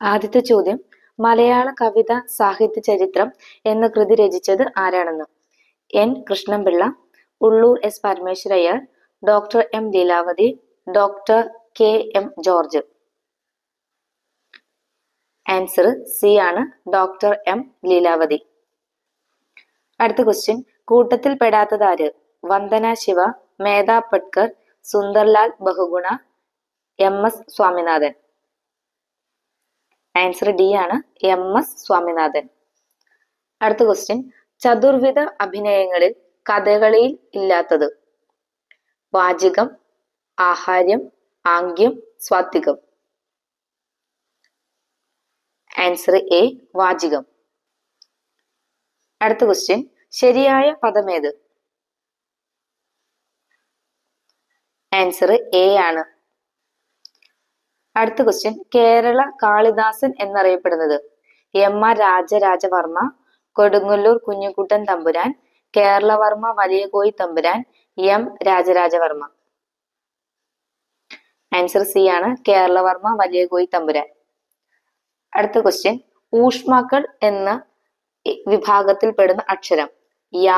ആദ്യത്തെ ചോദ്യം, മലയാള കവിത സാഹിത്യ ചരിത്രം എന്ന കൃതി രചിച്ചത് ആരാണെന്ന്? N Krishnan Pillai, Ulloor S Parameswara Iyer, doctor M Leelavathi, doctor K M George. Answer C ആണ്, ഡോക്ടർ എം ലീലാവതി. അടുത്ത ക്വസ്റ്റ്യൻ, കൂട്ടത്തിൽ പെടാത്തതാര്? Vandana Shiva, Medha Patkar, Sunderlal Bahuguna, M S Swaminathan. Answer D ആണ്, എം എസ് സ്വാമിനാഥൻ. അടുത്ത ക്വസ്റ്റ്യൻ, ചതുർവിധ അഭിനയങ്ങളിൽ കഥകളിയിൽ ഇല്ലാത്തത്? വാചികം, ആഹാര്യം, ആംഗ്യം, സ്വാത്വികം. Answer A, വാചികം. അടുത്ത ക്വസ്റ്റ്യൻ, ശരിയായ പദമേത്? ആൻസർ എ ആണ്. അടുത്ത ക്വസ്റ്റ്യൻ, കേരള കാളിദാസൻ എന്നറിയപ്പെടുന്നത്? എം ആർ രാജരാജവർമ്മ, കൊടുങ്ങല്ലൂർ കുഞ്ഞിക്കുട്ടൻ തമ്പുരാൻ, കേരളവർമ്മ വലിയ കോയി തമ്പുരാൻ, എം രാജരാജവർമ്മ. ആൻസർ സി ആണ്, കേരളവർമ്മ വലിയ കോയി തമ്പുരാൻ. അടുത്ത ക്വസ്റ്റ്യൻ, ഊഷ്മാക്കൾ എന്ന വിഭാഗത്തിൽപ്പെടുന്ന അക്ഷരം? യ,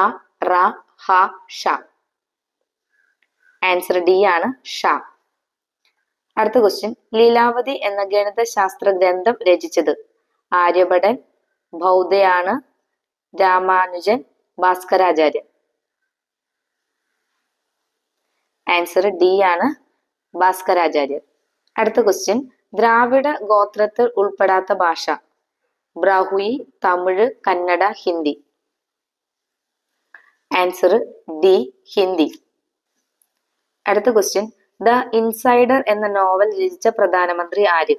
റ, ഹ, ഷ. ആൻസർ ഡി ആണ്, ഷ. അടുത്ത ക്വസ്റ്റ്യൻ, ലീലാവതി എന്ന ഗണിതശാസ്ത്ര ഗ്രന്ഥം രചിച്ചത്? ആര്യഭടൻ, ബൗദ്ധയാണ്, രാമാനുജൻ, ഭാസ്കരാചാര്യൻ. ആൻസർ ഡി ആണ്, ഭാസ്കരാചാര്യൻ. അടുത്ത ക്വസ്റ്റ്യൻ, ദ്രാവിഡ ഗോത്രത്തിൽ ഉൾപ്പെടാത്ത ഭാഷ? ബ്രാഹ്മി, തമിഴ്, കന്നഡ, ഹിന്ദി. Answer D, Hindi. അടുത്ത ക്വസ്റ്റ്യൻ, ദ ഇൻസൈഡർ എന്ന നോവൽ രചിച്ച പ്രധാനമന്ത്രി ആര്?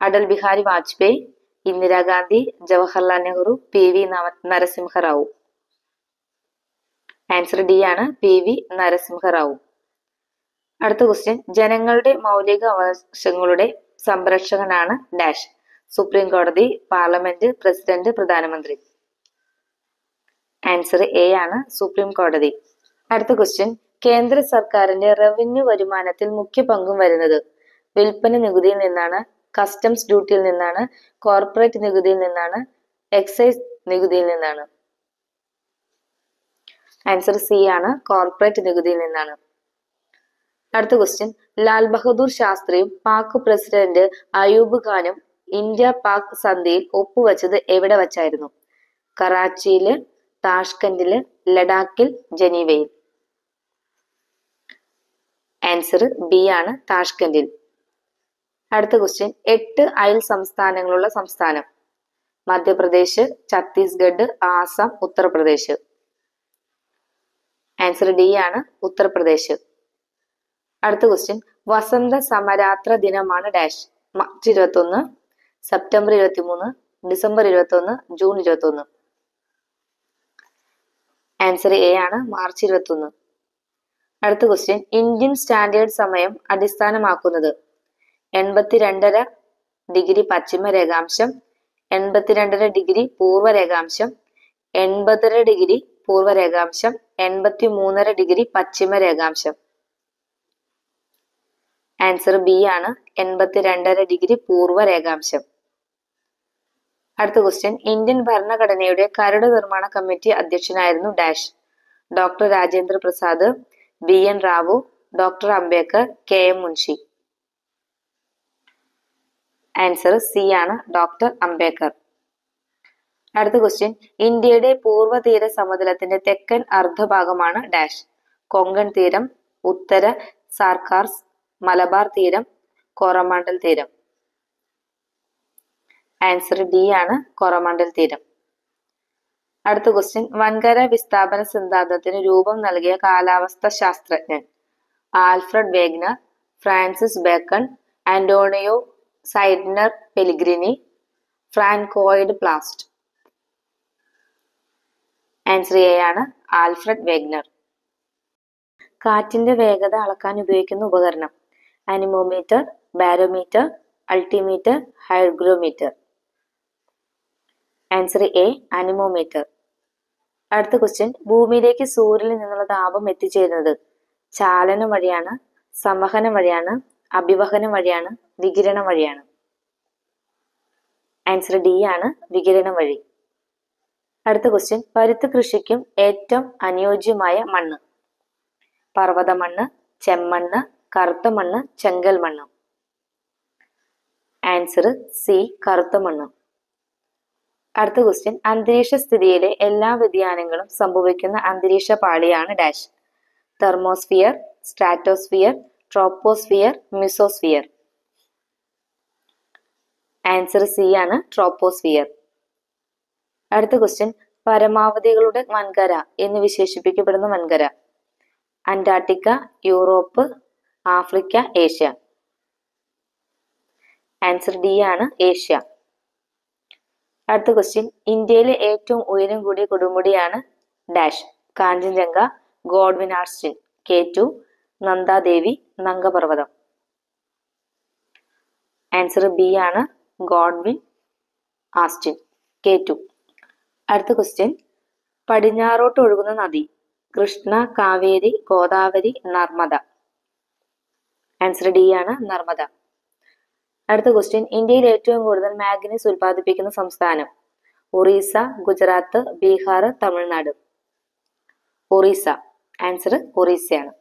Atal Bihari Vajpayee, Indira Gandhi, Jawaharlal Nehru, P V Narasimha Rao. Answer D ആണ്, പി വി നരസിംഹറാവു. അടുത്ത ക്വസ്റ്റ്യൻ, ജനങ്ങളുടെ മൗലിക അവകാശങ്ങളുടെ സംരക്ഷകനാണ് ഡാഷ്? സുപ്രീം കോടതി, പാർലമെന്റ്, പ്രസിഡന്റ്, പ്രധാനമന്ത്രി. ആൻസർ എ ആണ്, സുപ്രീം കോടതി. അടുത്ത ക്വസ്റ്റ്യൻ, കേന്ദ്ര സർക്കാരിന്റെ റവന്യൂ വരുമാനത്തിൽ മുഖ്യ പങ്കും വരുന്നത്? വിൽപ്പന നികുതിയിൽ നിന്നാണ്, കസ്റ്റംസ് ഡ്യൂട്ടിയിൽ നിന്നാണ്, കോർപ്പറേറ്റ് നികുതിയിൽ നിന്നാണ്, എക്സൈസ് നികുതിയിൽ നിന്നാണ്. ആൻസർ സി ആണ്, കോർപ്പറേറ്റ് നികുതിയിൽ നിന്നാണ്. അടുത്ത ക്വസ്റ്റ്യൻ, ലാൽ ബഹദൂർ ശാസ്ത്രിയും പാക് പ്രസിഡന്റ് അയൂബ് ഖാനും ഇന്ത്യ പാക് സന്ധിയിൽ ഒപ്പുവെച്ചത് എവിടെ വച്ചായിരുന്നു? കറാച്ചിയില്, താഷ്കന്റില്, ലഡാക്കിൽ, ജനീവയിൽ. ആൻസർ ബി ആണ്, താഷ്കന്റിൽ. അടുത്ത ക്വസ്റ്റ്യൻ, 8 അയൽ സംസ്ഥാനങ്ങളുള്ള സംസ്ഥാനം? മധ്യപ്രദേശ്, ഛത്തീസ്ഗഡ്, ആസാം, ഉത്തർപ്രദേശ്. ആൻസർ ഡി ആണ്, ഉത്തർപ്രദേശ്. അടുത്ത ക്വസ്റ്റ്യൻ, വസന്ത സമരാത്ര ദിനമാണ് dash? March 21, September 23, December 21, June 21. Answer A ആണ്, മാർച്ച് 21. അടുത്ത ക്വസ്റ്റ്യൻ, ഇന്ത്യൻ സ്റ്റാൻഡേർഡ് സമയം അടിസ്ഥാനമാക്കുന്നത്? 82.5 ഡിഗ്രി പശ്ചിമ രേഖാംശം, 82.5 ഡിഗ്രി പൂർവ്വ രേഖാംശം, 80.5 ഡിഗ്രി പൂർവ്വ രേഖാംശം, 83.5 ഡിഗ്രി പശ്ചിമ രേഖാംശം. ആൻസർ ബി ആണ്, 82.5 ഡിഗ്രി പൂർവ്വ രേഖാംശം. അടുത്ത ക്വസ്റ്റ്യൻ, ഇന്ത്യൻ ഭരണഘടനയുടെ കരട് നിർമ്മാണ കമ്മിറ്റി അധ്യക്ഷനായിരുന്നു dash? Doctor Rajendra Prasad, B N Rao, doctor Ambedkar, K M Munshi. Answer C ആണ്, ഡോക്ടർ അംബേദ്കർ. അടുത്ത ക്വസ്റ്റ്യൻ, ഇന്ത്യയുടെ പൂർവ്വ തീര സമതലത്തിന്റെ തെക്കൻ അർദ്ധഭാഗമാണ് ഡാഷ്? കൊങ്കൺ തീരം, ഉത്തര സാർക്കാർസ്, മലബാർ തീരം, കോറമാണ്ടൽ തീരം. ആൻസർ ഡി ആണ്, കോറമാണ്ടൽ തീരം. അടുത്ത ക്വസ്റ്റ്യൻ, വൻകര വിസ്ഥാപന സിദ്ധാന്തത്തിന് രൂപം നൽകിയ കാലാവസ്ഥ ശാസ്ത്രജ്ഞൻ? Alfred Wegener, Francis Bacon, Antonio Snider Pellegrini, Francois Placet. Answer A ആണ്, ആൽഫ്രഡ് വേഗ്നർ. കാറ്റിന്റെ വേഗത അളക്കാൻ ഉപയോഗിക്കുന്ന ഉപകരണം? Anemometer, barometer, altimeter, hygrometer. Answer A, anemometer. അടുത്ത ക്വസ്റ്റ്യൻ, ഭൂമിയിലേക്ക് സൂര്യനിൽ നിന്നുള്ള താപം എത്തിച്ചേരുന്നത് ചാലനം വഴിയാണ്, സംവഹനം വഴിയാണ്, അഭിവഹനം വഴിയാണ്, വികിരണം വഴിയാണ്? ആൻസർ ഡി ആണ്, വികിരണം വഴി. അടുത്ത ക്വസ്റ്റ്യൻ, പരുത്തി കൃഷിക്കും ഏറ്റവും അനുയോജ്യമായ മണ്ണ്? പർവ്വത മണ്ണ്, ചെമ്മണ്ണ്, കറുത്ത മണ്ണ്, ചെങ്കൽ മണ്ണ്. ആൻസർ സി, കറുത്ത മണ്ണ്. അടുത്ത ക്വസ്റ്റ്യൻ, അന്തരീക്ഷ സ്ഥിതിയിലെ എല്ലാ വ്യതിയാനങ്ങളും സംഭവിക്കുന്ന അന്തരീക്ഷ പാളിയാണ് dash? Thermosphere, stratosphere, troposphere, mesosphere. Answer C ആണ്, ട്രോപ്പോസ്ഫിയർ. അടുത്ത ക്വസ്റ്റ്യൻ, പരമാവധികളുടെ വൻകര എന്ന് വിശേഷിപ്പിക്കപ്പെടുന്ന വൻകര? Antarctica, Europe, Africa, Asia. Answer D ആണ്, ഏഷ്യ. അടുത്ത ക്വസ്റ്റ്യൻ, ഇന്ത്യയിലെ ഏറ്റവും ഉയരം കൂടിയ കൊടുമുടിയാണ് dash? Kanchenjunga, Godwin Austen, K2, Nanda Devi, നംഗപർവ്വതം. ആൻസർ ബി ആണ്, ഗോഡ്വിൻ ആസ്റ്റിൻ, K2. അടുത്ത ക്വസ്റ്റ്യൻ, പടിഞ്ഞാറോട്ട് ഒഴുകുന്ന നദി? കൃഷ്ണ, കാവേരി, ഗോദാവരി, നർമ്മദ. ആൻസർ ഡി ആണ്, നർമ്മദ. അടുത്ത ക്വസ്റ്റ്യൻ, ഇന്ത്യയിൽ ഏറ്റവും കൂടുതൽ മാഗ്നീസ് ഉൽപ്പാദിപ്പിക്കുന്ന സംസ്ഥാനം? ഒറീസ, ഗുജറാത്ത്, ബീഹാർ, തമിഴ്നാട്. ഒറീസ. ആൻസർ ഒറീസയാണ്.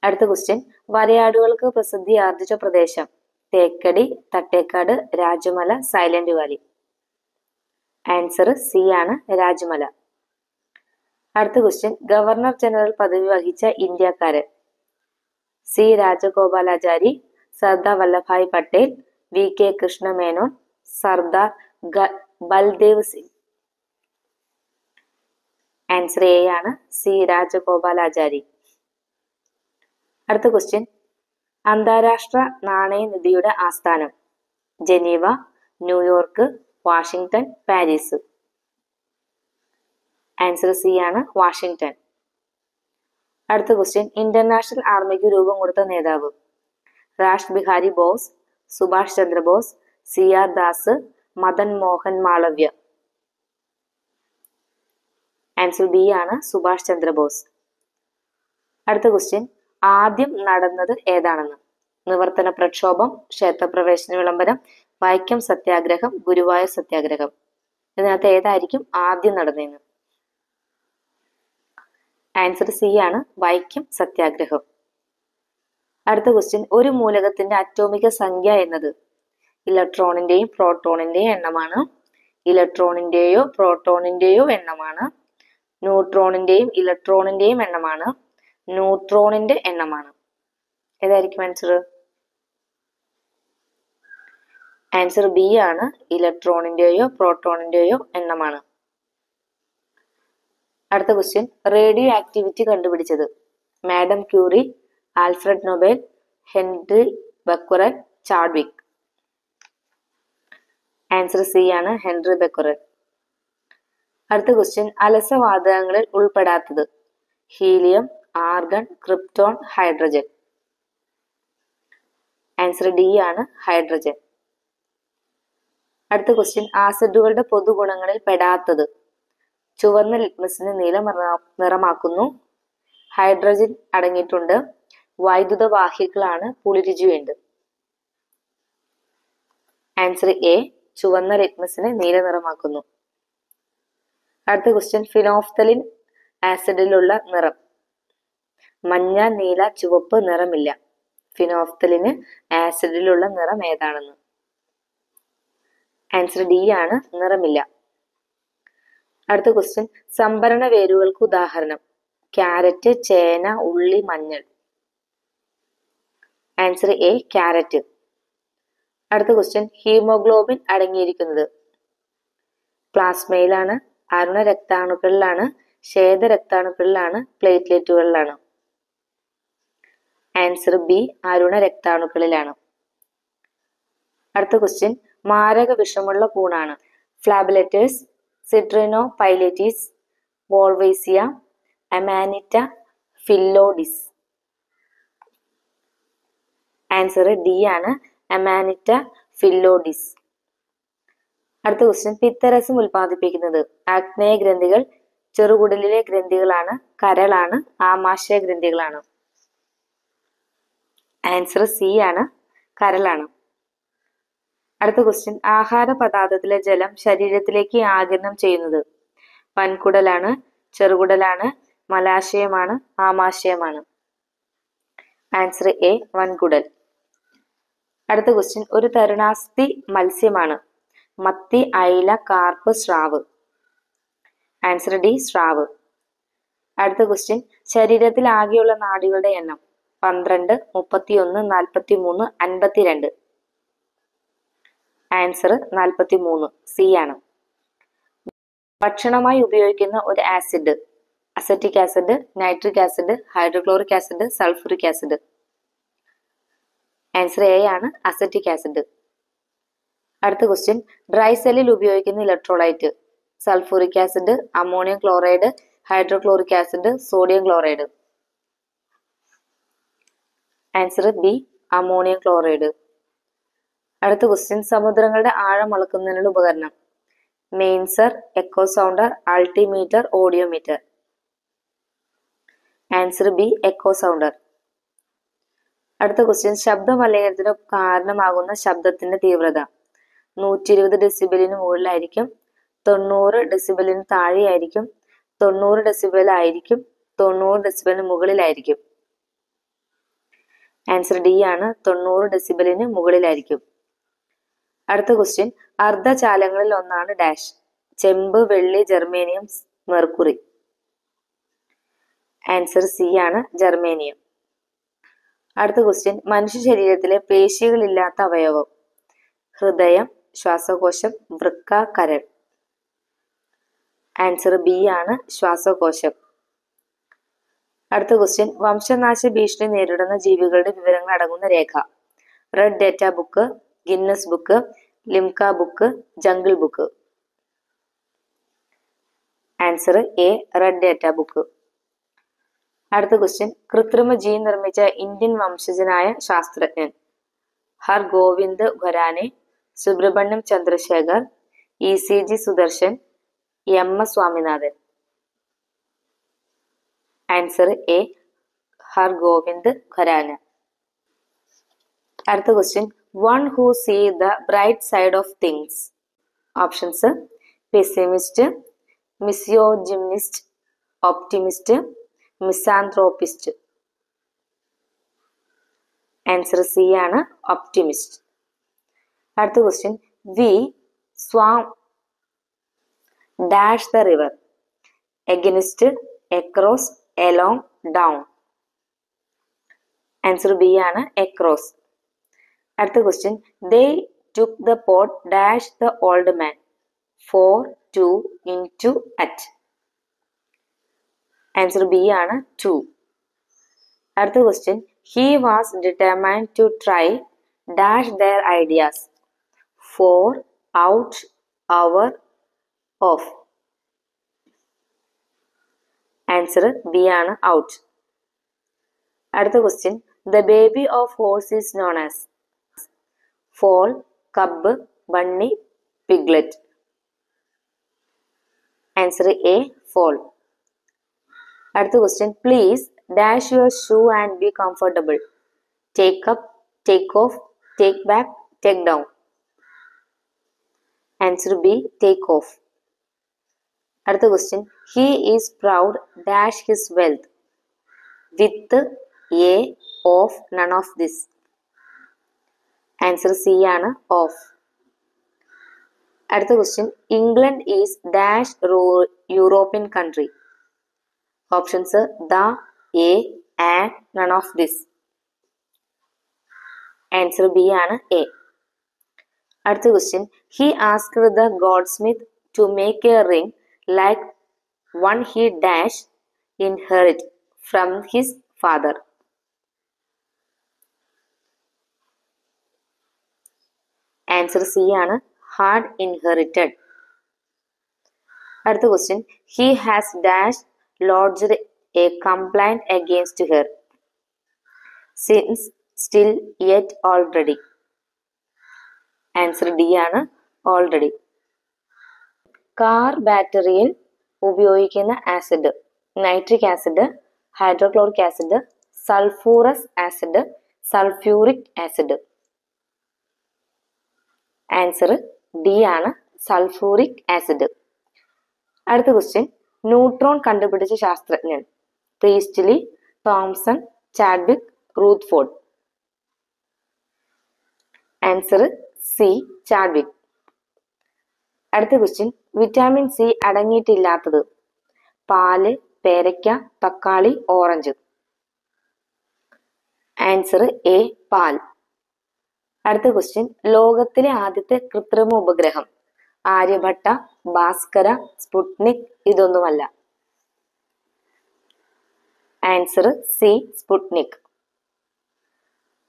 അടുത്ത ക്വസ്റ്റ്യൻ, വരയാടുകൾക്ക് പ്രസിദ്ധി ആർജിച്ച പ്രദേശം? Thekkady, Thattekad, Rajamala, Silent Valley. Answer C ആണ്, രാജമല. അടുത്ത ക്വസ്റ്റ്യൻ, ഗവർണർ ജനറൽ പദവി വഹിച്ച ഇന്ത്യക്കാരൻ? C Rajagopalachari, Sardar Vallabhbhai Patel, VK Krishna Menon, Sardar Baldev Singh. Answer A ആണ്, സി രാജഗോപാലാചാരി. അടുത്ത ക്വസ്റ്റ്യൻ, അന്താരാഷ്ട്ര നാണയനിധിയുടെ ആസ്ഥാനം? Geneva, New York, Washington, Paris. Answer C ആണ്, വാഷിംഗ്ടൺ. അടുത്ത ക്വസ്റ്റ്യൻ, ഇന്റർനാഷണൽ ആർമിക്ക് രൂപം കൊടുത്ത നേതാവ്? Rash Bihari Bose, Subhash Chandrabose, CR Das, Madan Mohan Malaviya. Answer B ആണ്, സുഭാഷ് ചന്ദ്രബോസ്. അടുത്ത ക്വസ്റ്റ്യൻ, ആദ്യം നടന്നത് ഏതാണെന്ന്? നിവർത്തന പ്രക്ഷോഭം, ക്ഷേത്രപ്രവേശന വിളംബരം, വൈക്കം സത്യാഗ്രഹം, ഗുരുവായൂർ സത്യാഗ്രഹം. ഇതിനകത്ത് ഏതായിരിക്കും ആദ്യം നടന്നതെന്ന്? ആൻസർ സി ആണ്, വൈക്കം സത്യാഗ്രഹം. അടുത്ത ക്വസ്റ്റ്യൻ, ഒരു മൂലകത്തിന്റെ അറ്റോമിക സംഖ്യ എന്നത്? ഇലക്ട്രോണിന്റെയും പ്രോട്ടോണിന്റെയും എണ്ണമാണ്. ഇലക്ട്രോണിന്റെയോ പ്രോട്ടോണിന്റെയോ എണ്ണമാണ്. ന്യൂട്രോണിന്റെയും ഇലക്ട്രോണിന്റെയും എണ്ണമാണ്. ന്യൂട്രോണിന്റെ എണ്ണമാണ്. ഏതായിരിക്കും ആൻസർ? ആൻസർ ബി ആണ്, ഇലക്ട്രോണിന്റെയോ പ്രോട്ടോണിന്റെയോ എണ്ണമാണ്. അടുത്ത ക്വസ്റ്റ്യൻ, റേഡിയോ ആക്ടിവിറ്റി കണ്ടുപിടിച്ചത്? Madam Curie, Alfred Nobel, Henri Becquerel, Chadwick. Answer C ആണ്, ഹെൻറി ബെക്വറൽ. അടുത്ത ക്വസ്റ്റ്യൻ, അലസവാതകങ്ങളിൽ ഉൾപ്പെടാത്തത്? Helium, argon, krypton, hydrogen. Answer D ആണ്, ഹൈഡ്രജൻ. അടുത്ത ക്വസ്റ്റ്യൻ, ആസിഡുകളുടെ പൊതുഗുണങ്ങളിൽ പെടാത്തത്? ചുവന്ന ലിറ്റ്മസിന് നീല നിറമാക്കുന്നു. ഹൈഡ്രജൻ അടങ്ങിയിട്ടുണ്ട്. വൈദ്യുത വാഹികളാണ്. പുളിരുചിയുണ്ട്. ആൻസർ എ, ചുവന്ന ലിറ്റ്മസിന് നീല നിറമാക്കുന്നു. അടുത്ത ക്വസ്റ്റ്യൻ, ഫിനോഫ്തലിൻ ആസിഡിലുള്ള നിറം? മഞ്ഞ, നീല, ചുവപ്പ്, നിറമില്ല. ഫിനോഫ്തലിന് ആസിഡിലുള്ള നിറം ഏതാണെന്ന്? ആൻസർ ഡി ആണ്, നിറമില്ല. അടുത്ത ക്വസ്റ്റ്യൻ, സംഭരണ വേരുകൾക്ക് ഉദാഹരണം? ക്യാരറ്റ്, ചേന, ഉള്ളി, മഞ്ഞൾ. Answer A, carrot. അടുത്ത ക്വസ്റ്റ്യൻ, ഹീമോഗ്ലോബിൻ അടങ്ങിയിരിക്കുന്നത്? പ്ലാസ്മയിലാണ്, അരുണ രക്താണുക്കളിലാണ്, ശ്വേത രക്താണുക്കളിലാണ്, പ്ലേറ്റ്ലെറ്റുകളിലാണ്. ആൻസർ ബി, അരുണ രക്താണുക്കളിലാണ്. അടുത്ത ക്വസ്റ്റ്യൻ, മാരക വിഷമുള്ള കൂണാണ്? ഫ്ലാബിലെറ്റേഴ്സ്, സിട്രിനോപൈലേറ്റീസ്, വോൾവേസിയ, അമാനിറ്റ, ഫില്ലോഡിസ്. ആൻസർ ഡി ആണ്, അമാനിറ്റ ഫില്ലോഡിസ്. അടുത്ത ക്വസ്റ്റ്യൻ, പിത്തരസം ഉൽപ്പാദിപ്പിക്കുന്നത്? ആഗ്നേയ ഗ്രന്ഥികൾ, ചെറുകുടലിലെ ഗ്രന്ഥികളാണ്, കരളാണ്, ആമാശയ ഗ്രന്ഥികളാണ്. ആൻസർ സി ആണ്, കരളാണ്. അടുത്ത ക്വസ്റ്റ്യൻ, ആഹാര പദാർത്ഥത്തിലെ ജലം ശരീരത്തിലേക്ക് ആഗിരണം ചെയ്യുന്നത് വൻകുടലാണ്, ചെറുകുടലാണ്, മലാശയമാണ്, ആമാശയമാണ്? Answer A, വൻകുടൽ. അടുത്ത ക്വസ്റ്റ്യൻ, ഒരു തരുണാസ്ഥി മത്സ്യമാണ് മത്തി, അയില, കാർപ്പ്, സ്രാവ്? ആൻസർ ഡി, സ്രാവ്. അടുത്ത ക്വസ്റ്റ്യൻ, ശരീരത്തിൽ ആകെയുള്ള നാഡികളുടെ എണ്ണം 12, 31, 43, 52? ആൻസർ 43, സി ആണ്. ഭക്ഷണമായി ഉപയോഗിക്കുന്ന ഒരു acid acetic acid, nitric acid, hydrochloric acid, sulphuric acid? Answer A ആണ്, അസറ്റിക് ആസിഡ്. അടുത്ത ക്വസ്റ്റ്യൻ, ഡ്രൈ സെല്ലിൽ ഉപയോഗിക്കുന്ന electrolyte sulphuric acid, ammonium chloride, hydrochloric acid, sodium chloride? Answer B, ammonium chloride. അടുത്ത ക്വസ്റ്റ്യൻ, സമുദ്രങ്ങളുടെ ആഴം അളക്കുന്നതിനുള്ള ഉപകരണം മെയിൻസർ, echo sounder, altimeter, audiometer? Answer B, echo sounder. അടുത്ത ക്വസ്റ്റ്യൻ, ശബ്ദ മലിനീകരണത്തിന് കാരണമാകുന്ന ശബ്ദത്തിന്റെ തീവ്രത 120 ഡെസിബലിന് മുകളിലായിരിക്കും, 90 ഡെസിബലിന് താഴെയായിരിക്കും, 90 ഡെസിബൽ ആയിരിക്കും, 90 ഡെസിബലിന് മുകളിലായിരിക്കും? ആൻസർ ഡി ആണ്, 90 ഡെസിബലിന് മുകളിലായിരിക്കും. അടുത്ത ക്വസ്റ്റ്യൻ, അർദ്ധചാലങ്ങളിൽ ഒന്നാണ് ഡാഷ് ചെമ്പ്, വെള്ളി, ജർമേനിയം, മെർക്കുറി? ആൻസർ സി ആണ്, ജർമേനിയം. അടുത്ത ക്വസ്റ്റ്യൻ, മനുഷ്യ ശരീരത്തിലെ പേശികളില്ലാത്ത അവയവം ഹൃദയം, ശ്വാസകോശം, വൃക്ക, കരൾ? ആൻസർ ബി ആണ്, ശ്വാസകോശം. അടുത്ത ക്വസ്റ്റ്യൻ, വംശനാശ ഭീഷണി നേരിടുന്ന ജീവികളുടെ വിവരങ്ങൾ അടങ്ങുന്ന രേഖ red data book, Guinness book, Limca book, jungle book? Answer A, red data book. അടുത്ത ക്വസ്റ്റ്യൻ, കൃത്രിമ ജീൻ നിർമ്മിച്ച ഇന്ത്യൻ വംശജനായ ശാസ്ത്രജ്ഞൻ Hargobind Khorana, Subrahmanyan Chandrasekhar, ECG Sudarshan, MS Swaminathan? Answer A, Hargobind Khorana. അടുത്ത question, one who see the bright side of things? Options pessimist, misogynist, optimist, misanthropist? Answer C ആണ്, optimist. അടുത്ത question, we swam dash the river against, across, along, down? Answer B ആണ്, across. അടുത്ത question, they took the pot dash the old man 4, 2, into, at? Answer B ആണ്, 2. അടുത്ത question, he was determined to try dash their ideas 4, out, our, off? Answer B ആണ്, out. അടുത്ത question, the baby of horse is known as foal, cub, bunny, piglet? Answer A, foal. അടുത്ത question, please dash your shoe and be comfortable take up, take off, take back, take down? Answer B, take off. അടുത്ത question, he is proud dash his wealth with, a, of, none of this? Answer C ആണ്, of. അടുത്ത question, England is dash European country? Options the, a, and, none of this? Answer B ആണ്, a. അടുത്ത question, he asked the goldsmith to make a ring like one he dash inherit from his father? Answer C ആണ്, had inherited. അടുത്ത question, he has dash lodged a complaint against her since, still, yet, already? Answer D ആണ്, already. Car ബാറ്ററിയിൽ ഉപയോഗിക്കുന്ന acid nitric acid, hydrochloric acid, sulphurous acid, sulphuric acid? Answer D ആണ്, sulphuric acid. അടുത്ത question, neutron കണ്ടുപിടിച്ച ശാസ്ത്രജ്ഞൻ? Priestley, Thomson, Chadwick, Rutherford. Answer C, Chadwick. അടുത്ത question, vitamin C അടങ്ങിയിട്ടില്ലാത്തത്? പാല്, പേരയ്ക്ക, തക്കാളി, ഓറഞ്ച്. ആൻസർ എ, പാൽ. അടുത്ത ക്വസ്റ്റ്യൻ, ലോകത്തിലെ ആദ്യത്തെ കൃത്രിമ ഉപഗ്രഹം? ആര്യഭട്ട, ഭാസ്കര, സ്പുട്നിക്, ഇതൊന്നുമല്ല. Answer C, Sputnik.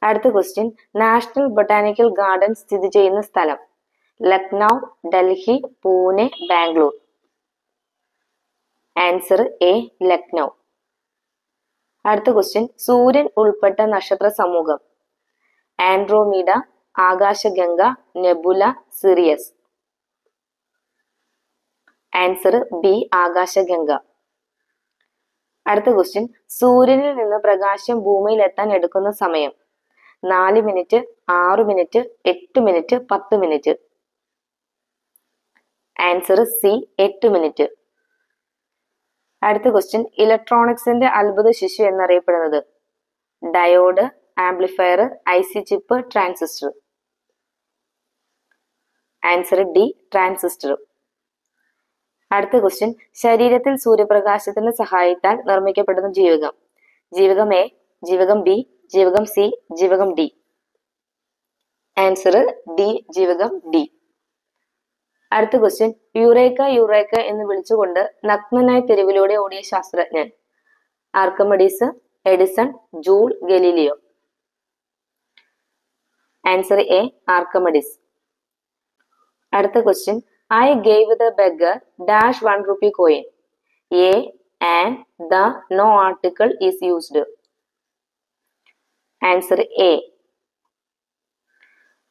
അടുത്ത ക്വസ്റ്റ്യൻ, നാഷണൽ ബൊട്ടാനിക്കൽ ഗാർഡൻ സ്ഥിതി ചെയ്യുന്ന സ്ഥലം? ലക്നൗ, ഡൽഹി, പൂനെ, ബാംഗ്ലൂർ. Answer A, Lucknow. അടുത്ത ക്വസ്റ്റ്യൻ, സൂര്യൻ ഉൾപ്പെട്ട നക്ഷത്ര സമൂഹം? ആൻഡ്രോമീഡ, ആകാശഗംഗ, നെബുല, സിറിയസ്. ആൻസർ ബി, ആകാശഗംഗ. അടുത്ത ക്വസ്റ്റ്യൻ, സൂര്യനിൽ നിന്ന് പ്രകാശം ഭൂമിയിൽ എത്താൻ എടുക്കുന്ന സമയം? 4 minute, 6 minute, 8 minute, 10 minute. Answer C, 8 minute. അടുത്ത ക്വസ്റ്റ്യൻ, ഇലക്ട്രോണിക്സിന്റെ അത്ഭുത ശിശു എന്നറിയപ്പെടുന്നത്? Diode, amplifier, IC chip, transistor. Answer D, transistor. അടുത്ത ക്വസ്റ്റ്യൻ, ശരീരത്തിൽ സൂര്യപ്രകാശത്തിന്റെ സഹായത്താൽ നിർമ്മിക്കപ്പെടുന്ന ജീവകം? ജീവകം എ, ജീവകം ബി, ജീവകം സി, ജീവകം ഡി. ആൻസർ ഡി, ജീവകം ഡി. അടുത്ത ക്വസ്റ്റ്യൻ, യുറേക്ക യുറേക്ക എന്ന് വിളിച്ചുകൊണ്ട് നഗ്നനായ തെരുവിലൂടെ ഓടിയ ശാസ്ത്രജ്ഞൻ? Archimedes, Edison, Joule, Galileo. Answer A, Archimedes. അടുത്ത question, I gave the beggar dash 1 rupee coin. A, and, the, no article is used. Answer A.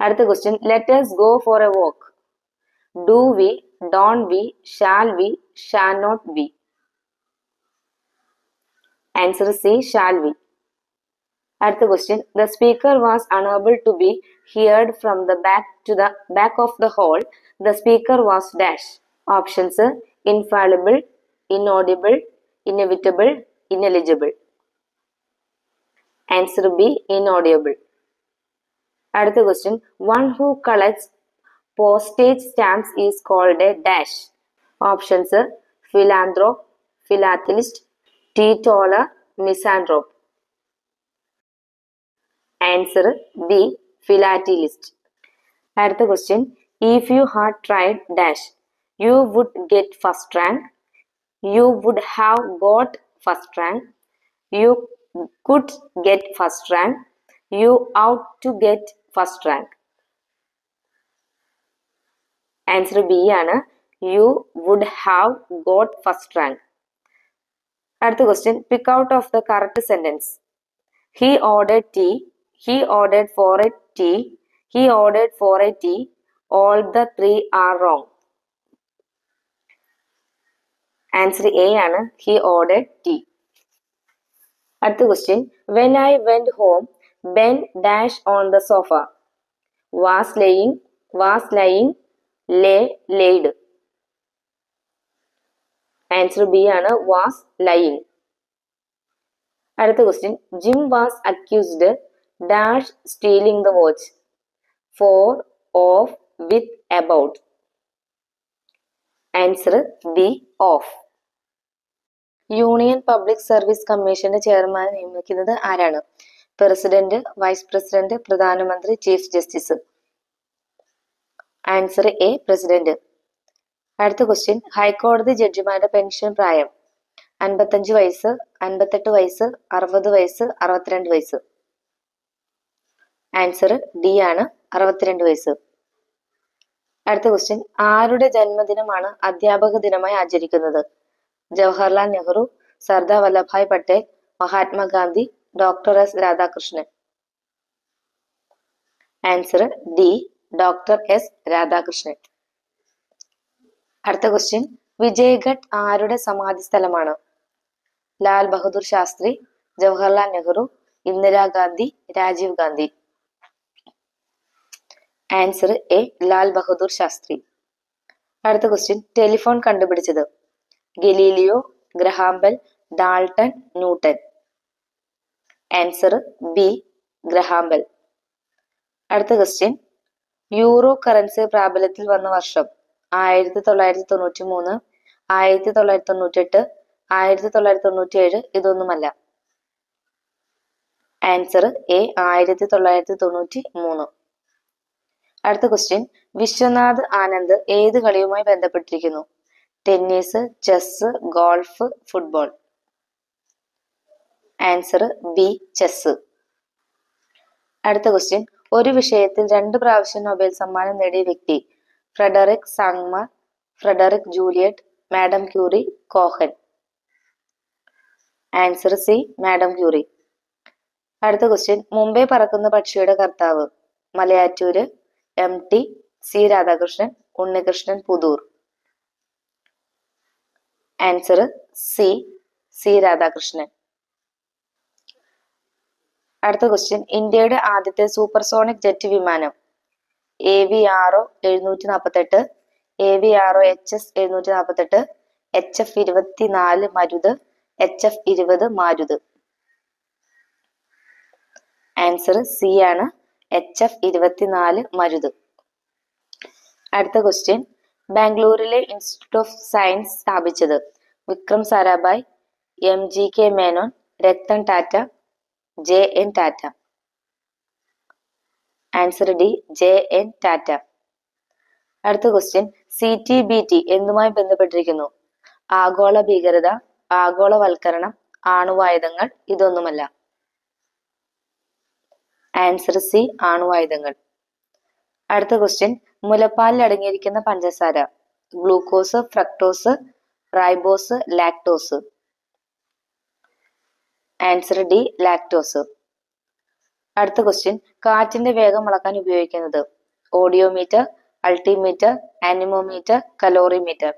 അടുത്ത question, let us go for a walk. Do we, don't we, shall we, shall not we. Answer C, shall we. അടുത്ത question, the speaker was unable to be heard from the back of the hall. The speaker was dash. Options: infallible, inaudible, inevitable, ineligible. Answer B, inaudible. അടുത്ത question, one who collects postage stamps is called a dash. Options: philanthrope, philatelist, teetotaler, misanthrope. Answer B, philatelist. അടുത്ത question, if you had tried dash, you would get first rank, you would have got first rank, you could get first rank, you ought to get first rank. Answer B ആണ്, you would have got first rank. അടുത്ത question, pick out of the correct sentence. He ordered tea, he ordered for a tea, he ordered for a tea, all the three are wrong. Answer A ആണ്, he ordered tea. അടുത്ത question, when I went home, Ben dash on the sofa. Was lying, lay, laid. Answer B ആണ്, was lying. അടുത്ത question, Jim was accused dash stealing the watch. For, of, with, about. Answer B, of. Union public service കമ്മീഷന്റെ ചെയർമാനെ നിയമിക്കുന്നത് ആരാണ്? President, vice president, പ്രധാനമന്ത്രി, chief justice. Answer A, president. അടുത്ത question, ഹൈക്കോടതി ജഡ്ജിമാരുടെ pension പ്രായം? 55 വയസ്സ്, 58 വയസ്സ്, 60 വയസ്സ്, 62 വയസ്സ്. ആൻസർ ഡി ആണ്, 62 വയസ്സ്. അടുത്ത ക്വസ്റ്റ്യൻ, ആരുടെ ജന്മദിനമാണ് അധ്യാപക ദിനമായി ആചരിക്കുന്നത്? Jawaharlal Nehru, Sardar Vallabhbhai Patel, Mahatma Gandhi, doctor S Radhakrishnan. Answer D, doctor S Radhakrishnan. അടുത്ത ക്വസ്റ്റ്യൻ, വിജയ്ഘട്ട് ആരുടെ സമാധി സ്ഥലമാണ്? ലാൽ ബഹദൂർ ശാസ്ത്രി, ജവഹർലാൽ നെഹ്റു, ഇന്ദിരാഗാന്ധി, രാജീവ് ഗാന്ധി. Answer A Lal Bahadur Shastri. അടുത്ത ക്വസ്റ്റ്യൻ, ടെലിഫോൺ കണ്ടുപിടിച്ചത്? Galileo, Graham Bell, Dalton, Newton. Answer B Graham Bell. അടുത്ത ക്വസ്റ്റ്യൻ, യൂറോ കറൻസി പ്രാബല്യത്തിൽ വന്ന വർഷം? 1993, 1998, 1997, ഇതൊന്നുമല്ല. Answer A 1993. അടുത്ത ക്വസ്റ്റ്യൻ, വിശ്വനാഥ് ആനന്ദ് ഏത് കളിയുമായി ബന്ധപ്പെട്ടിരിക്കുന്നു? Tennis, chess, golf, football. Answer B chess. അടുത്ത ക്വസ്റ്റ്യൻ, ഒരു വിഷയത്തിൽ 2 പ്രാവശ്യം നൊബേൽ സമ്മാനം നേടിയ വ്യക്തി? Frederick Sanger, Frederick Joliot, madam Curie, Cohen. Answer C madam Curie. അടുത്ത ക്വസ്റ്റ്യൻ, മുംബൈ പറക്കുന്ന പക്ഷിയുടെ കർത്താവ്? Malayattoor, MT, C Radhakrishnan, Unnikrishnan Puthoor. Answer C Radhakrishnan. അടുത്ത ക്വസ്റ്റ്യൻ, ഇന്ത്യയുടെ ആദ്യത്തെ സൂപ്പർസോണിക് ജെറ്റ് വിമാനം? AVRO 748, AVRO HS 748, HF-24 Marut, HF-20 Marut. Answer C ആണ് HF-24 മരുത്. അടുത്ത ക്വസ്റ്റ്യൻ, ബാംഗ്ലൂരിലെ ഇൻസ്റ്റിറ്റ്യൂട്ട് ഓഫ് സയൻസ് സ്ഥാപിച്ചത്? Vikram Sarabhai, MGK Menon, Ratan Tata, JN Tata. Answer D JN Tata. അടുത്ത ക്വസ്റ്റ്യൻ, CTBT എന്തുമായി ബന്ധപ്പെട്ടിരിക്കുന്നു? ആഗോള ഭീകരത, ആഗോളവൽക്കരണം, ആണവായുധങ്ങൾ, ഇതൊന്നുമല്ല. ആൻസർ സി ആണവായുധങ്ങൾ. അടുത്ത ക്വസ്റ്റ്യൻ, മുലപ്പാലിൽ അടങ്ങിയിരിക്കുന്ന പഞ്ചസാര? Glucose, fructose, ribose, lactose. Answer D lactose. അടുത്ത ക്വസ്റ്റ്യൻ, കാറ്റിന്റെ വേഗം അളക്കാൻ ഉപയോഗിക്കുന്നത്? Audiometer, altimeter, anemometer, calorimeter.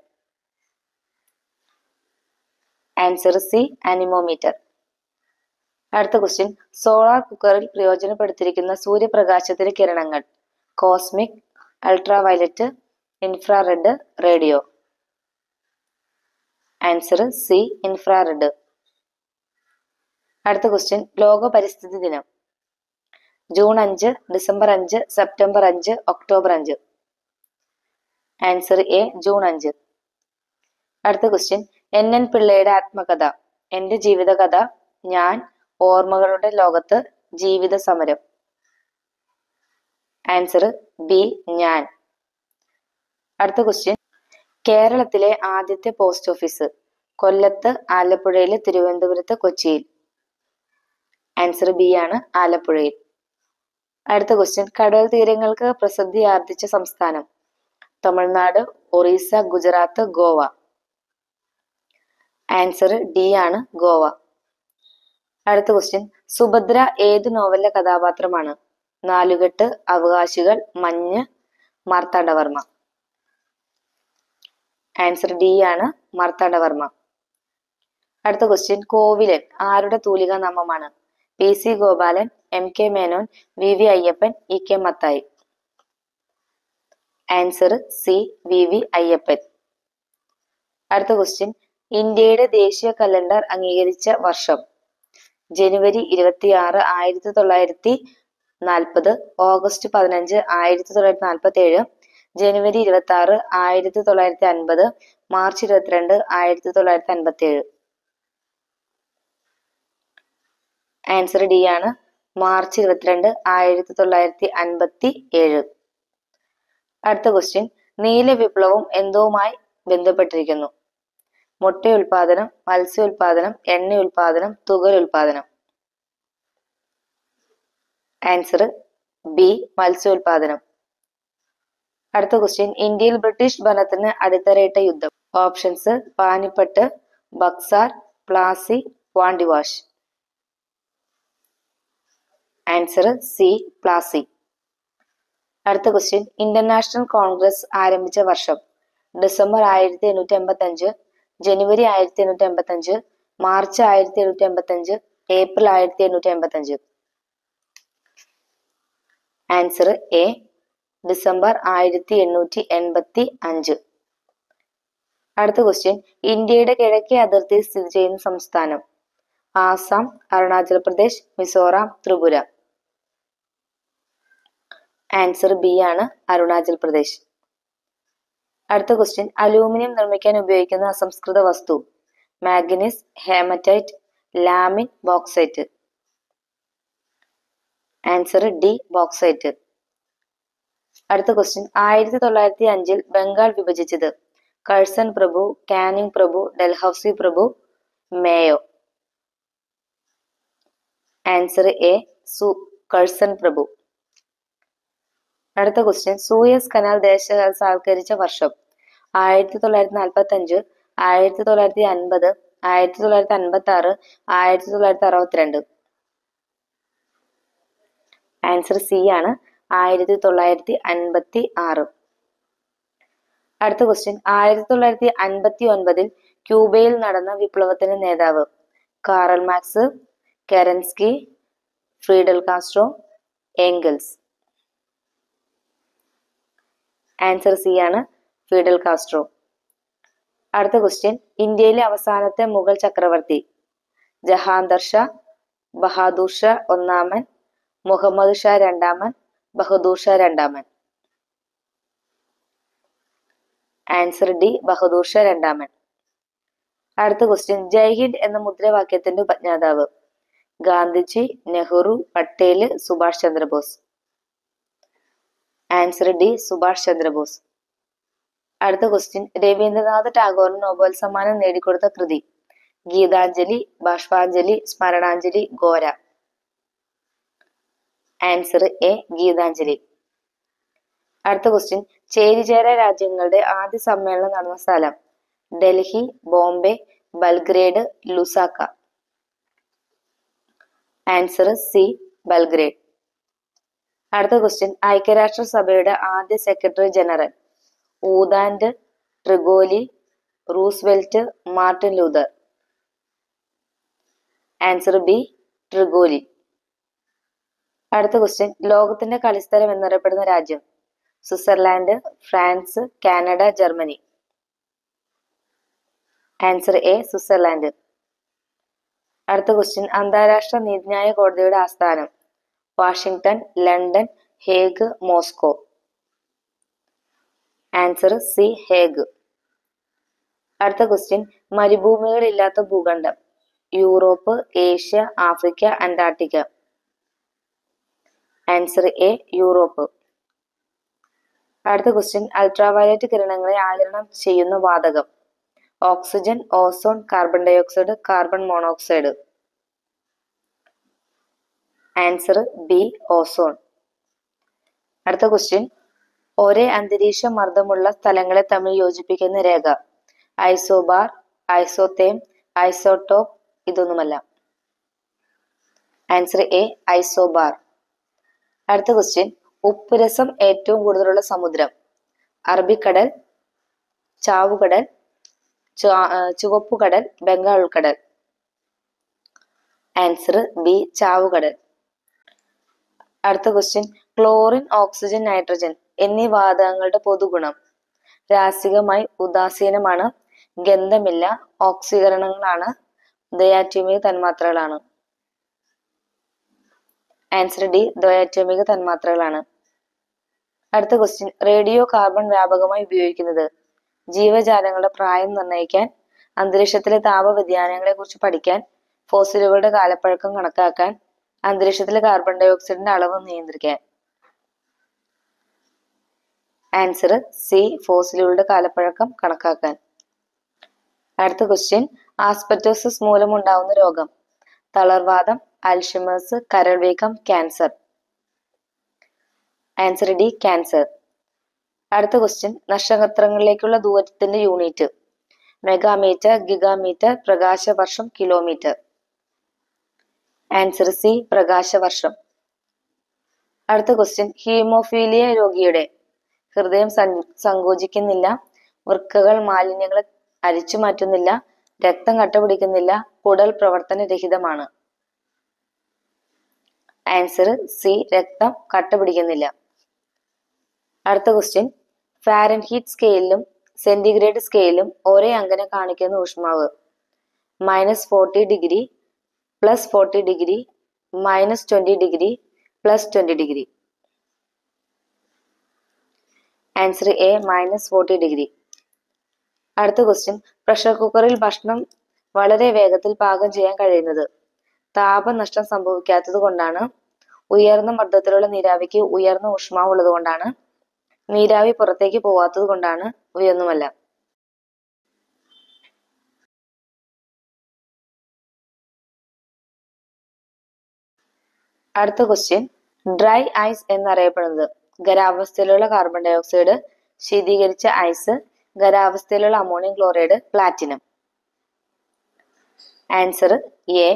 Answer C anemometer. അടുത്ത ക്വസ്റ്റ്യൻ, സോളാർ കുക്കറിൽ പ്രയോജനപ്പെടുത്തിയിരിക്കുന്ന സൂര്യപ്രകാശത്തിന്റെ കിരണങ്ങൾ? Cosmic, ultraviolet, infrared, radio. Answer C infrared. അടുത്ത ക്വസ്റ്റ്യൻ, ലോക പരിസ്ഥിതി ദിനം? June 5, December 5, September 5, October 5. Answer A June 5. അടുത്ത ക്വസ്റ്റ്യൻ, NN പിള്ളയുടെ ആത്മകഥ? എന്റെ ജീവിതകഥ, ഞാൻ, ഓർമ്മകളുടെ ലോകത്ത്, ജീവിത സമരം. ആൻസർ ബി ഞാൻ. അടുത്ത ക്വസ്റ്റ്യൻ, കേരളത്തിലെ ആദ്യത്തെ പോസ്റ്റ് ഓഫീസ്? കൊല്ലത്ത്, ആലപ്പുഴയിൽ, തിരുവനന്തപുരത്ത്, കൊച്ചിയിൽ. ആൻസർ ബി ആണ് ആലപ്പുഴയിൽ. അടുത്ത ക്വസ്റ്റ്യൻ, കടൽ തീരങ്ങൾക്ക് പ്രസിദ്ധി ആർജിച്ച സംസ്ഥാനം? തമിഴ്നാട്, ഒറീസ, ഗുജറാത്ത്, ഗോവ. ആൻസർ ഡി ആണ് ഗോവ. അടുത്ത ക്വസ്റ്റ്യൻ, സുഭദ്ര ഏത് നോവലിലെ കഥാപാത്രമാണ്? നാലുകെട്ട്, അവകാശികൾ, മഞ്ഞ്, മാർത്താണ്ഡവർമ്മ. ആൻസർ ഡി ആണ് മാർത്താണ്ഡവർമ്മ. അടുത്ത ക്വസ്റ്റ്യൻ, കോവിലൻ ആരുടെ തൂലികാ നാമമാണ്? PC Gopalan, MK Menon, VV Ayyappan, EK Mathai. Answer C VV Ayyappan. അടുത്ത ക്വസ്റ്റ്യൻ, ഇന്ത്യയുടെ ദേശീയ കലണ്ടർ അംഗീകരിച്ച വർഷം? ജനുവരി 26, 1940, ഓഗസ്റ്റ് 15, 1947, ജനുവരി 26, 1950, മാർച്ച് 22, 1957. ആൻസർ ഡി ആണ് മാർച്ച് 22, 1957. അടുത്ത ക്വസ്റ്റ്യൻ, നീല വിപ്ലവം എന്തുമായി ബന്ധപ്പെട്ടിരിക്കുന്നു? മുട്ട ഉൽപാദനം, മത്സ്യ ഉൽപാദനം, എണ്ണ ഉൽപാദനം, തുകൽ ഉൽപാദനം. ആൻസർ ബി മത്സ്യോൽപാദനം. അടുത്ത ക്വസ്റ്റ്യൻ, ഇന്ത്യയിൽ ബ്രിട്ടീഷ് ഭരണത്തിന് അടിത്തറയിട്ട യുദ്ധം? Options: Panipat, Buxar, Plassey, Wandiwash. Answer C Plassey. അടുത്ത ക്വസ്റ്റ്യൻ, ഇന്റർനാഷണൽ കോൺഗ്രസ് ആരംഭിച്ച വർഷം? ഡിസംബർ 1885, ജനുവരി 1885, March 1885, April 1885. Answer A December 1885. അടുത്ത ക്വസ്റ്റ്യൻ, ഇന്ത്യയുടെ കിഴക്കേ അതിർത്തി സ്ഥിതി ചെയ്യുന്ന സംസ്ഥാനം? ആസാം, അരുണാചൽ പ്രദേശ്, മിസോറാം, ത്രിപുര. ആൻസർ ബി ആണ്, അരുണാചൽ പ്രദേശ്. അടുത്ത ക്വസ്റ്റ്യൻ, അലൂമിനിയം നിർമ്മിക്കാൻ ഉപയോഗിക്കുന്ന അസംസ്കൃത വസ്തു? മാഗ്നീസ്, ഹേമറ്റൈറ്റ്, ലാമിൻ, ബോക്സൈറ്റ്. Answer D, bauxite. അടുത്ത ക്വസ്റ്റ്യൻ, 1905 ബംഗാൾ വിഭജിച്ചത്? കഴ്സൺ പ്രഭു, കാനിങ് പ്രഭു, ഡൽഹൌസി പ്രഭു, മേയോ. ആൻസർ എ, കഴ്സൺ പ്രഭു. അടുത്ത ക്വസ്റ്റ്യൻ, സൂയസ് കനാൽ ദേശസാൽക്കരിച്ച വർഷം? 1945, 1950, 1956, 1962. ആൻസർ സി ആണ്, 1956. അടുത്ത ക്വസ്റ്റ്യൻ, 1959 ക്യൂബയിൽ നടന്ന വിപ്ലവത്തിന്റെ നേതാവ്? Karl Marx, Kerensky, Fidel Castro, Engels. Answer C ആണ്, ഫിഡൽ കാസ്ട്രോ. അടുത്ത ക്വസ്റ്റ്യൻ, ഇന്ത്യയിലെ അവസാനത്തെ മുഗൾ ചക്രവർത്തി? ജഹാംഗീർ ഷാ, ബഹാദൂർ ഷാ ഒന്നാമൻ, മുഹമ്മദ് ഷാ രണ്ടാമൻ, ബഹദൂർ ഷാ രണ്ടാമൻ. ആൻസർ ഡി, ബഹദൂർ ഷാ രണ്ടാമൻ. അടുത്ത ക്വസ്റ്റ്യൻ, ജയ്ഹിന്ദ് എന്ന മുദ്രാവാക്യത്തിന്റെ ഉപജ്ഞാതാവ്? ഗാന്ധിജി, നെഹ്റു, പട്ടേല്, സുഭാഷ് ചന്ദ്രബോസ്. Answer D, Subhash Chandra Bose. അടുത്ത ക്വസ്റ്റ്യൻ, രവീന്ദ്രനാഥ് ടാഗോറിന് നൊബേൽ സമ്മാനം നേടിക്കൊടുത്ത കൃതി? ഗീതാഞ്ജലി, ബാഷ്പാഞ്ജലി, സ്മരണാഞ്ജലി, ഗോര. Answer A, Geethanjali. അടുത്ത ക്വസ്റ്റ്യൻ, ചേരിചേരാ രാജ്യങ്ങളുടെ ആദ്യ സമ്മേളനം നടന്ന സ്ഥലം? Delhi, Bombay, Belgrade, Lusaka. Answer C, Belgrade. അടുത്ത ക്വസ്റ്റ്യൻ, ഐക്യരാഷ്ട്രസഭയുടെ ആദ്യ secretary general? U Thant, Trygve Lie, Roosevelt, Martin Luther. Answer B, Trygve Lie. അടുത്ത ക്വസ്റ്റ്യൻ, ലോകത്തിന്റെ കളിസ്ഥലം എന്നറിയപ്പെടുന്ന രാജ്യം? Switzerland, France, Canada, Germany. Answer A, Switzerland. അടുത്ത ക്വസ്റ്റ്യൻ, അന്താരാഷ്ട്ര നീതിന്യായ കോടതിയുടെ ആസ്ഥാനം? Washington, London, Hague, Moscow. Answer C, Hague. അടുത്ത ക്വസ്റ്റ്യൻ, മരുഭൂമികളില്ലാത്ത ഭൂഖണ്ഡം? Europe, Asia, Africa, Antarctica. Answer A, Europe. അടുത്ത ക്വസ്റ്റ്യൻ, അൾട്രാവയലറ്റ് കിരണങ്ങളെ ആഗിരണം ചെയ്യുന്ന വാതകം? Oxygen, ozone, carbon dioxide, carbon monoxide. Answer B, ozone. അടുത്ത ക്വസ്റ്റ്യൻ, ഒരേ അന്തരീക്ഷ മർദ്ദമുള്ള സ്ഥലങ്ങളെ തമ്മിൽ യോജിപ്പിക്കുന്ന രേഖ? ഐസോബാർ, ഐസോതേം, ഐസോടോപ്പ്, ഇതൊന്നുമല്ല. Answer A, isobar. അടുത്ത ക്വസ്റ്റ്യൻ, ഉപ്പുരസം ഏറ്റവും കൂടുതലുള്ള സമുദ്രം? അറബിക്കടൽ, ചാവുകടൽ, ചുവപ്പുകടൽ, ബംഗാൾ ഉൾക്കടൽ. ആൻസർ ബി, ചാവുകടൽ. അടുത്ത ക്വസ്റ്റ്യൻ, ക്ലോറിൻ, ഓക്സിജൻ, നൈട്രജൻ എന്നീ വാതകങ്ങളുടെ പൊതുഗുണം? രാസികമായി ഉദാസീനമാണ്, ഗന്ധമില്ല, ഓക്സീകരണങ്ങളാണ്, ദ്വയാറ്റോമിക തന്മാത്രകളാണ്. Answer D, ദ്വയാറ്റോമിക തന്മാത്രകളാണ്. അടുത്ത ക്വസ്റ്റ്യൻ, റേഡിയോ കാർബൺ വ്യാപകമായി ഉപയോഗിക്കുന്നത്? ജീവജാലങ്ങളുടെ പ്രായം നിർണ്ണയിക്കാൻ, അന്തരീക്ഷത്തിലെ താപ വ്യതിയാനങ്ങളെ കുറിച്ച് പഠിക്കാൻ, ഫോസിലുകളുടെ കാലപ്പഴക്കം കണക്കാക്കാൻ, അന്തരീക്ഷത്തിലെ കാർബൺ ഡയോക്സൈഡിന്റെ അളവ് നിയന്ത്രിക്കാൻ. ആൻസർ സി, ഫോസിലുകളുടെ കാലപ്പഴക്കം കണക്കാക്കാൻ. അടുത്ത ക്വസ്റ്റ്യൻ, ആസ്ബറ്റോസിസ് മൂലമുണ്ടാവുന്ന രോഗം? തളർവാദം, അൽഷിമേഴ്സ്, കരൾ വീക്കം, ക്യാൻസർ. Answer D, cancer. അടുത്ത ക്വസ്റ്റ്യൻ, നക്ഷത്രങ്ങളിലേക്കുള്ള ദൂരത്തിന്റെ യൂണിറ്റ്? മെഗാമീറ്റർ, ഗിഗാമീറ്റർ, പ്രകാശവർഷം, കിലോമീറ്റർ. ആൻസർ സി, പ്രകാശവർഷം. അടുത്ത ക്വസ്റ്റ്യൻ, ഹീമോഫീലിയ രോഗിയുടെ ഹൃദയം സങ്കോചിക്കുന്നില്ല, വൃക്കകൾ മാലിന്യങ്ങളെ അരിച്ചു മാറ്റുന്നില്ല, രക്തം കട്ടപിടിക്കുന്നില്ല, കുടൽ പ്രവർത്തനരഹിതമാണ്. ആൻസർ സി, രക്തം കട്ടപിടിക്കുന്നില്ല. അടുത്ത ക്വസ്റ്റ്യൻ, ഫാരൻഹീറ്റ് സ്കെയിലും സെന്റിഗ്രേഡ് സ്കെയിലും ഒരേ അങ്കിനെ കാണിക്കുന്ന ഊഷ്മാവ് -40 degree, +40 degree, -20 degree, +20 degree. Answer A, -40 degree. അടുത്ത ക്വസ്റ്റ്യൻ, പ്രഷർ കുക്കറിൽ ഭക്ഷണം വളരെ വേഗത്തിൽ പാകം ചെയ്യാൻ കഴിയുന്നത് താപനഷ്ടം സംഭവിക്കാത്തത് കൊണ്ടാണ്, ഉയർന്ന മർദ്ദത്തിലുള്ള നീരാവിക്ക് ഉയർന്ന ഊഷ്മാവ് ഉള്ളത് കൊണ്ടാണ്, നീരാവി പുറത്തേക്ക് പോവാത്തത് കൊണ്ടാണ്, ഇവയൊന്നുമല്ല. അടുത്ത ക്വസ്റ്റ്യൻ, ഡ്രൈ ഐസ് എന്നറിയപ്പെടുന്നത് ഖരാവസ്ഥയിലുള്ള കാർബൺ ഡൈ ഓക്സൈഡ്, ശീതീകരിച്ച ഐസ്, ഖരാവസ്ഥയിലുള്ള ammonium chloride, platinum. Answer A,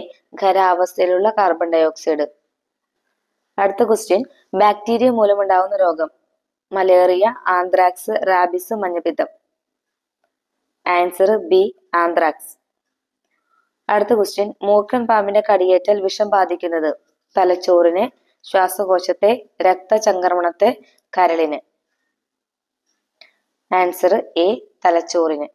ഖരാവസ്ഥയിലുള്ള കാർബൺ ഡൈ ഓക്സൈഡ്. അടുത്ത ക്വസ്റ്റ്യൻ, ബാക്ടീരിയ മൂലമുണ്ടാകുന്ന രോഗം മലേറിയ, ആന്ത്രാക്സ്, റാബിസ്, മഞ്ഞപ്പിത്തം. Answer B, anthrax. അടുത്ത ക്വസ്റ്റ്യൻ, മൂർഖൻ പാമ്പിന്റെ കടിയേറ്റാൽ വിഷം ബാധിക്കുന്നത് തലച്ചോറിനെ, ശ്വാസകോശത്തെ, രക്തചംക്രമണത്തെ, കരളിന്. ആൻസർ എ, തലച്ചോറിന്.